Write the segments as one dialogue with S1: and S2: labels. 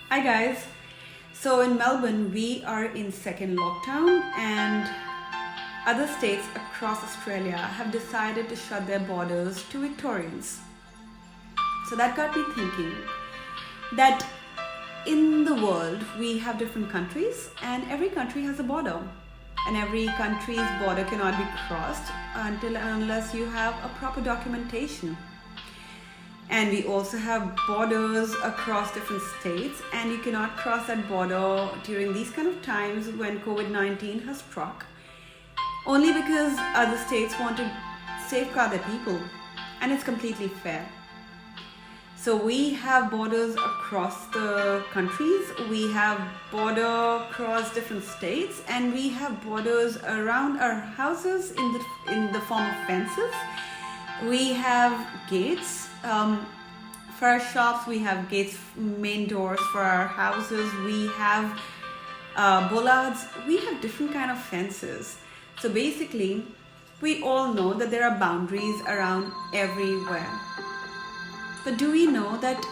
S1: Hi guys. So in Melbourne, we are in second lockdown and other states across Australia have decided to shut their borders to Victorians. So that got me thinking that in the world we have different countries and every country has a border. And every country's border cannot be crossed until and unless you have a proper documentation. And we also have borders across different states, and you cannot cross that border during these kind of times when COVID-19 has struck, only because other states want to safeguard their people, and it's completely fair. So we have borders across the countries, we have border across different states, and we have borders around our houses in the form of fences. We have gates for our shops, we have gates, main doors for our houses, we have bollards, we have different kind of fences. So basically, we all know that there are boundaries around everywhere. But do we know that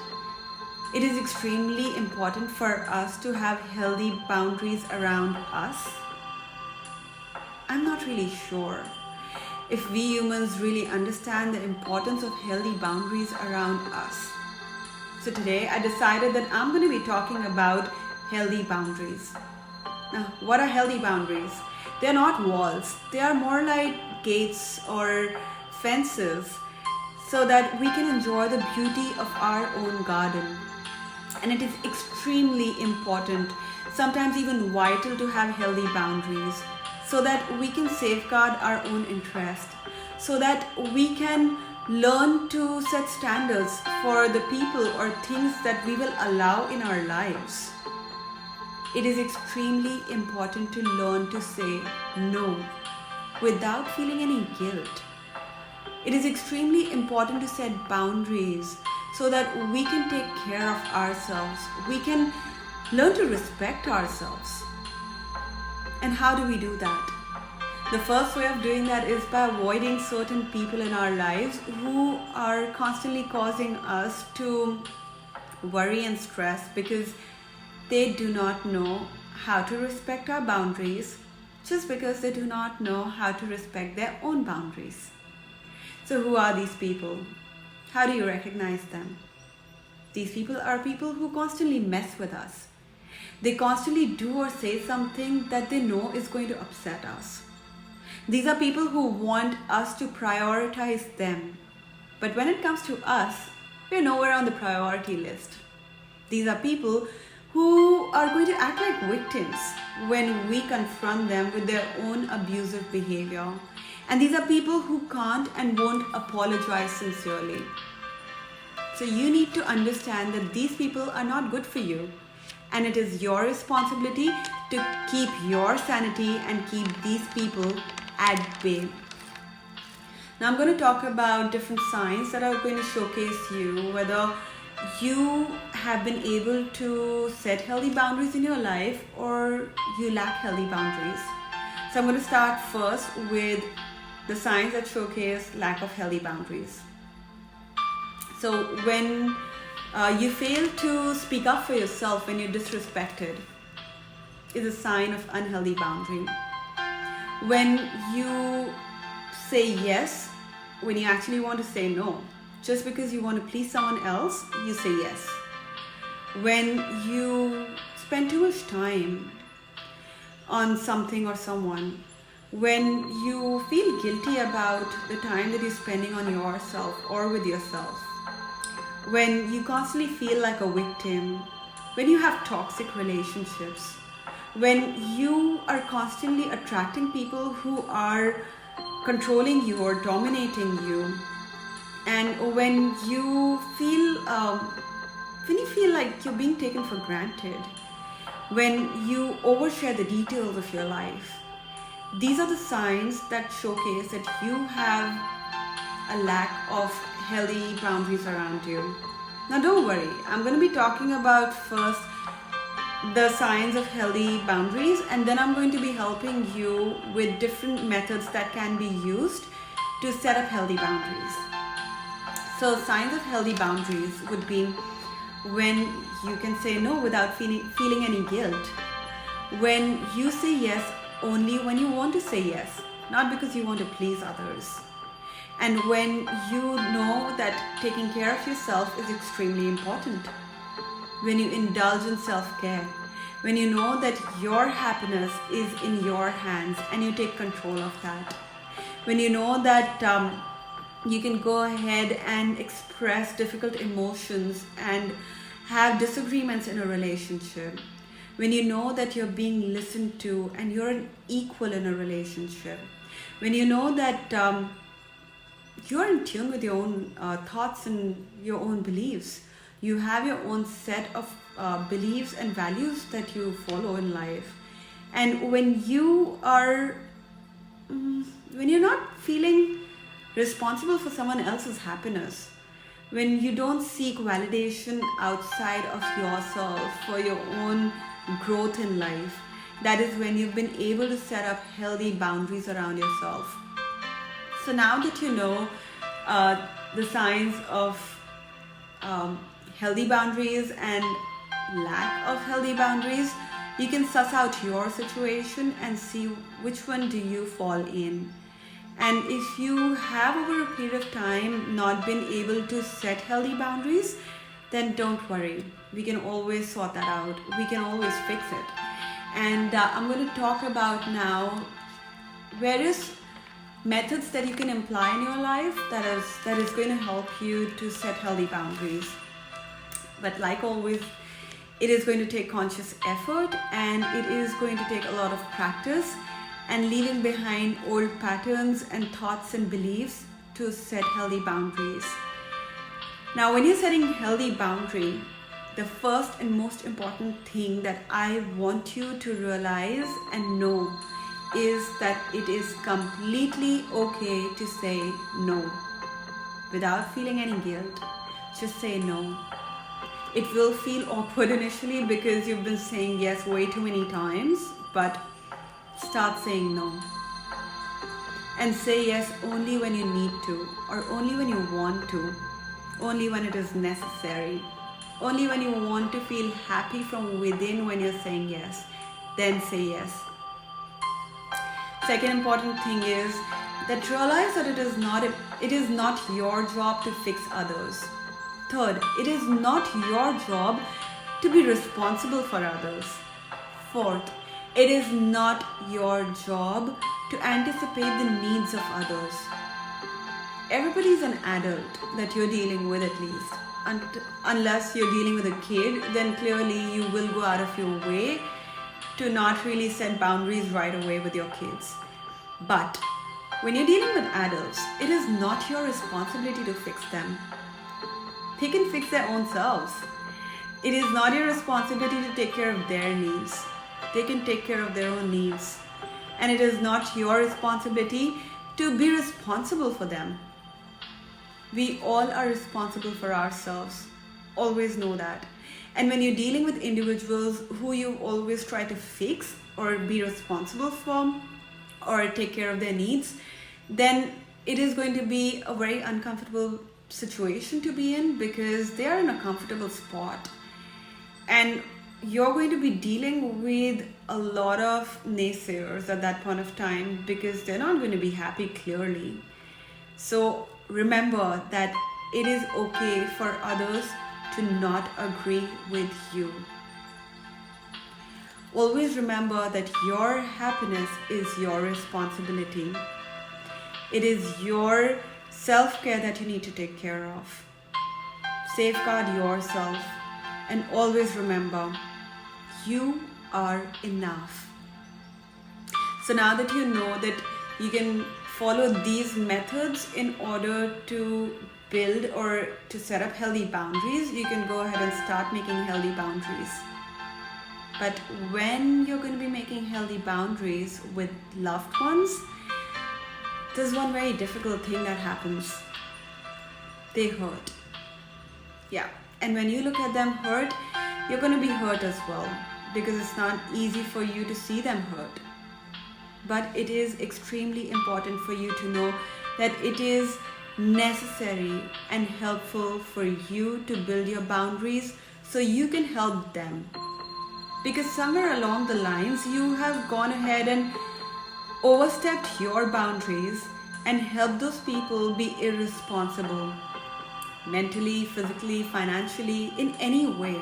S1: it is extremely important for us to have healthy boundaries around us? I'm not really sure if we humans really understand the importance of healthy boundaries around us. So today I decided that I'm going to be talking about healthy boundaries. Now, what are healthy boundaries? They're not walls. They are more like gates or fences so that we can enjoy the beauty of our own garden. And it is extremely important, sometimes even vital, to have healthy boundaries so that we can safeguard our own interest, so that we can learn to set standards for the people or things that we will allow in our lives. It is extremely important to learn to say no without feeling any guilt. It is extremely important to set boundaries so that we can take care of ourselves. We can learn to respect ourselves. And how do we do that? The first way of doing that is by avoiding certain people in our lives who are constantly causing us to worry and stress because they do not know how to respect our boundaries, just because they do not know how to respect their own boundaries. So who are these people? How do you recognize them? These people are people who constantly mess with us. They constantly do or say something that they know is going to upset us. These are people who want us to prioritize them. But when it comes to us, we're nowhere on the priority list. These are people who are going to act like victims when we confront them with their own abusive behavior. And these are people who can't and won't apologize sincerely. So you need to understand that these people are not good for you. And it is your responsibility to keep your sanity and keep these people at bay. Now I'm going to talk about different signs that are going to showcase you whether you have been able to set healthy boundaries in your life or you lack healthy boundaries. So I'm going to start first with the signs that showcase lack of healthy boundaries. So when you fail to speak up for yourself when you're disrespected is a sign of unhealthy boundary. When you say yes when you actually want to say no, just because you want to please someone else, you say yes. When you spend too much time on something or someone, when you feel guilty about the time that you're spending on yourself or with yourself, when you constantly feel like a victim, when you have toxic relationships, when you are constantly attracting people who are controlling you or dominating you, and when you feel like you're being taken for granted, when you overshare the details of your life, these are the signs that showcase that you have a lack of healthy boundaries around you. Now don't worry, I'm going to be talking about first the signs of healthy boundaries, and then I'm going to be helping you with different methods that can be used to set up healthy boundaries. So signs of healthy boundaries would be when you can say no without feeling any guilt, when you say yes only when you want to say yes, not because you want to please others, and when you know that taking care of yourself is extremely important, when you indulge in self-care, when you know that your happiness is in your hands and you take control of that, when you know that you can go ahead and express difficult emotions and have disagreements in a relationship, when you know that you're being listened to and you're an equal in a relationship, when you know that you're in tune with your own thoughts and your own beliefs, you have your own set of beliefs and values that you follow in life, and when you are when you're not feeling responsible for someone else's happiness, when you don't seek validation outside of yourself for your own growth in life, that is when you've been able to set up healthy boundaries around yourself. So now that you know the signs of healthy boundaries and lack of healthy boundaries, you can suss out your situation and see which one do you fall in. And if you have over a period of time not been able to set healthy boundaries, then don't worry. We can always sort that out. We can always fix it. And I'm going to talk about now various methods that you can apply in your life that is going to help you to set healthy boundaries. But like always, it is going to take conscious effort, and it is going to take a lot of practice and leaving behind old patterns and thoughts and beliefs to set healthy boundaries. Now, when you're setting healthy boundary, the first and most important thing that I want you to realize and know is that it is completely okay to say no without feeling any guilt. Just say no. It will feel awkward initially because you've been saying yes way too many times, but start saying no. And say yes only when you need to, or only when you want to, only when it is necessary, only when you want to feel happy from within when you're saying yes. Then say yes. Second important thing is that realize that it is not your job to fix others. Third, it is not your job to be responsible for others. Fourth, it is not your job to anticipate the needs of others. Everybody is an adult that you're dealing with, at least. Unless you're dealing with a kid, then clearly you will go out of your way to not really set boundaries right away with your kids. But when you're dealing with adults, it is not your responsibility to fix them. They can fix their own selves. It is not your responsibility to take care of their needs. They can take care of their own needs. And it is not your responsibility to be responsible for them. We all are responsible for ourselves. Always know that. And when you're dealing with individuals who you always try to fix or be responsible for or take care of their needs, then it is going to be a very uncomfortable situation to be in because they are in a comfortable spot. And you're going to be dealing with a lot of naysayers at that point of time because they're not going to be happy clearly. So remember that it is okay for others to not agree with you. Always remember that your happiness is your responsibility. It is your self-care that you need to take care of. Safeguard yourself and always remember, you are enough. So now that you know that you can follow these methods in order to build or to set up healthy boundaries, you can go ahead and start making healthy boundaries. But when you're going to be making healthy boundaries with loved ones, there's one very difficult thing that happens. They hurt. Yeah. And when you look at them hurt, you're going to be hurt as well because it's not easy for you to see them hurt. But it is extremely important for you to know that it is necessary and helpful for you to build your boundaries so you can help them. Because somewhere along the lines, you have gone ahead and overstepped your boundaries and helped those people be irresponsible. Mentally, physically, financially, in any way.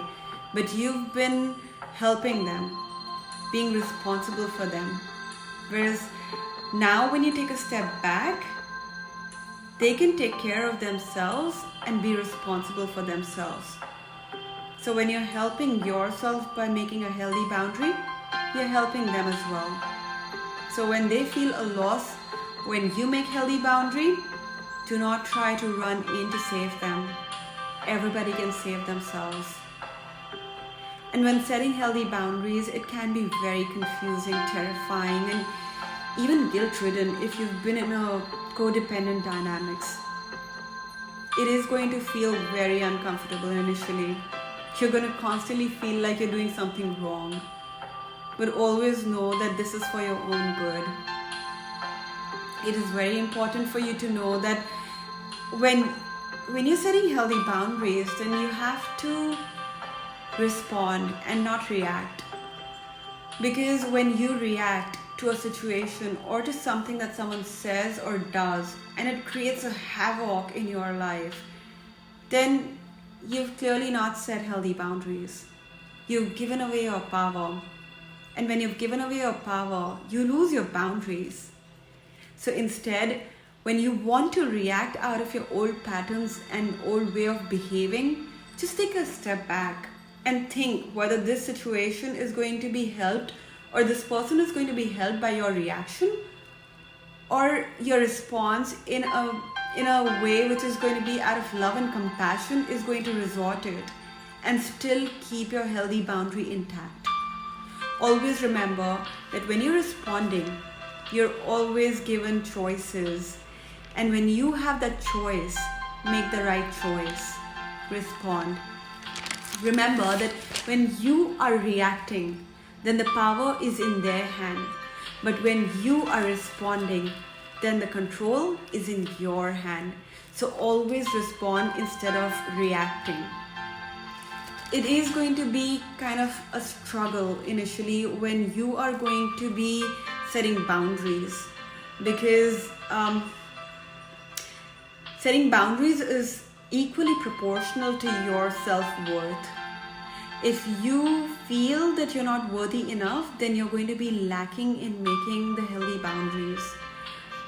S1: But you've been helping them, being responsible for them. Whereas now when you take a step back, they can take care of themselves and be responsible for themselves. So when you're helping yourself by making a healthy boundary, you're helping them as well. So when they feel a loss, when you make healthy boundary, do not try to run in to save them. Everybody can save themselves. And when setting healthy boundaries, it can be very confusing, terrifying, and even guilt-ridden if you've been in a codependent dynamics. It is going to feel very uncomfortable initially. You're going to constantly feel like you're doing something wrong. But always know that this is for your own good. It is very important for you to know that when you're setting healthy boundaries, then you have to respond and not react. Because when you react to a situation or to something that someone says or does, and it creates a havoc in your life, then you've clearly not set healthy boundaries. You've given away your power. And when you've given away your power, you lose your boundaries. So instead, when you want to react out of your old patterns and old way of behaving, just take a step back and think whether this situation is going to be helped or this person is going to be helped by your reaction or your response in a way which is going to be out of love and compassion is going to resort to it and still keep your healthy boundary intact. Always remember that when you're responding, you're always given choices. And when you have that choice, make the right choice. Respond. Remember that when you are reacting, then the power is in their hand. But when you are responding, then the control is in your hand. So always respond instead of reacting. It is going to be kind of a struggle initially when you are going to be setting boundaries, because setting boundaries is equally proportional to your self-worth. If you feel that you're not worthy enough, then you're going to be lacking in making the healthy boundaries.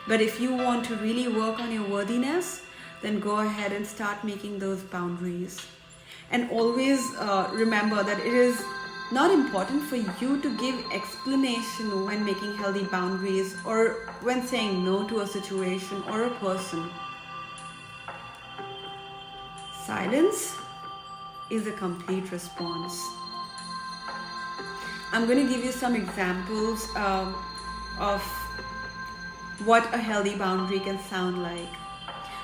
S1: But if you want to really work on your worthiness, then go ahead and start making those boundaries. And always remember that it is not important for you to give explanation when making healthy boundaries or when saying no to a situation or a person. Silence is a complete response. I'm going to give you some examples of what a healthy boundary can sound like.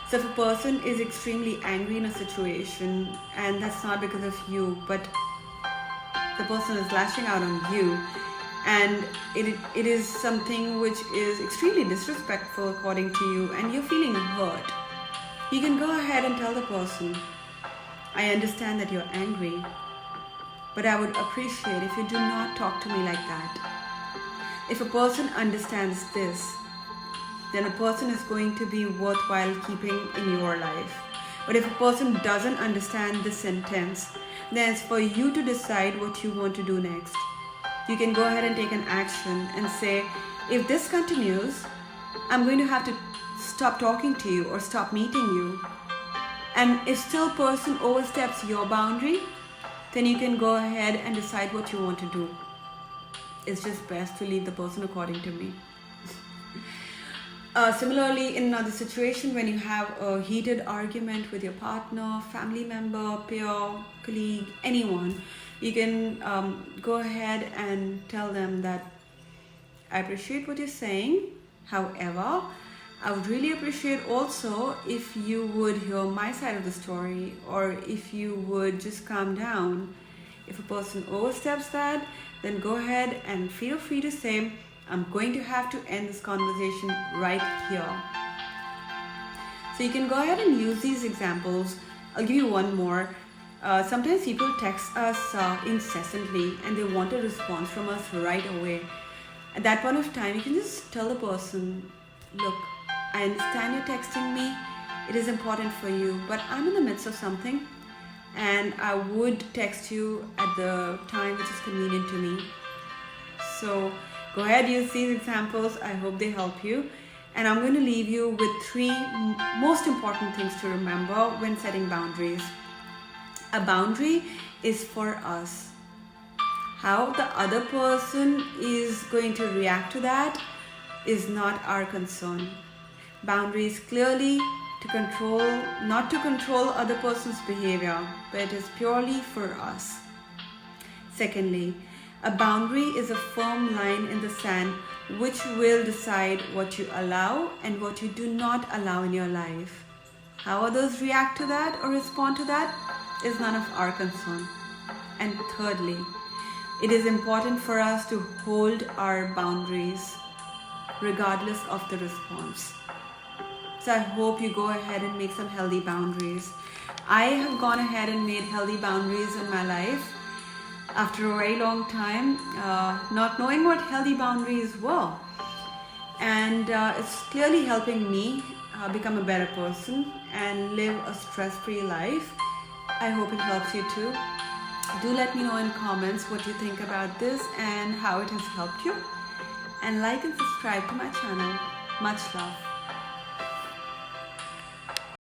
S1: So if a person is extremely angry in a situation, and that's not because of you, but the person is lashing out on you, and it is something which is extremely disrespectful according to you, and you're feeling hurt, you can go ahead and tell the person, I understand that you're angry, but I would appreciate if you do not talk to me like that. If a person understands this, then a person is going to be worthwhile keeping in your life. But if a person doesn't understand this sentence, then it's for you to decide what you want to do next. You can go ahead and take an action and say, if this continues, I'm going to have to stop talking to you or stop meeting you. And if still person oversteps your boundary, then you can go ahead and decide what you want to do. It's just best to leave the person according to me. Similarly, in another situation, when you have a heated argument with your partner, family member, peer, colleague, anyone, you can go ahead and tell them that I appreciate what you're saying. However, I would really appreciate also if you would hear my side of the story, or if you would just calm down. If a person oversteps that, then go ahead and feel free to say, I'm going to have to end this conversation right here. So you can go ahead and use these examples. I'll give you one more. Sometimes people text us incessantly and they want a response from us right away. At that point of time, you can just tell the person, look, I understand you're texting me. It is important for you, but I'm in the midst of something and I would text you at the time which is convenient to me. So go ahead, use these examples. I hope they help you. And I'm going to leave you with three most important things to remember when setting boundaries. A boundary is for us. How the other person is going to react to that is not our concern. Boundaries clearly to control, not to control other person's behavior, but it is purely for us. Secondly, a boundary is a firm line in the sand which will decide what you allow and what you do not allow in your life. How others react to that or respond to that is none of our concern. And thirdly, it is important for us to hold our boundaries regardless of the response. So I hope you go ahead and make some healthy boundaries. I have gone ahead and made healthy boundaries in my life after a very long time, not knowing what healthy boundaries were. And it's clearly helping me become a better person and live a stress-free life. I hope it helps you too. Do let me know in comments what you think about this and how it has helped you. And like and subscribe to my channel. Much love.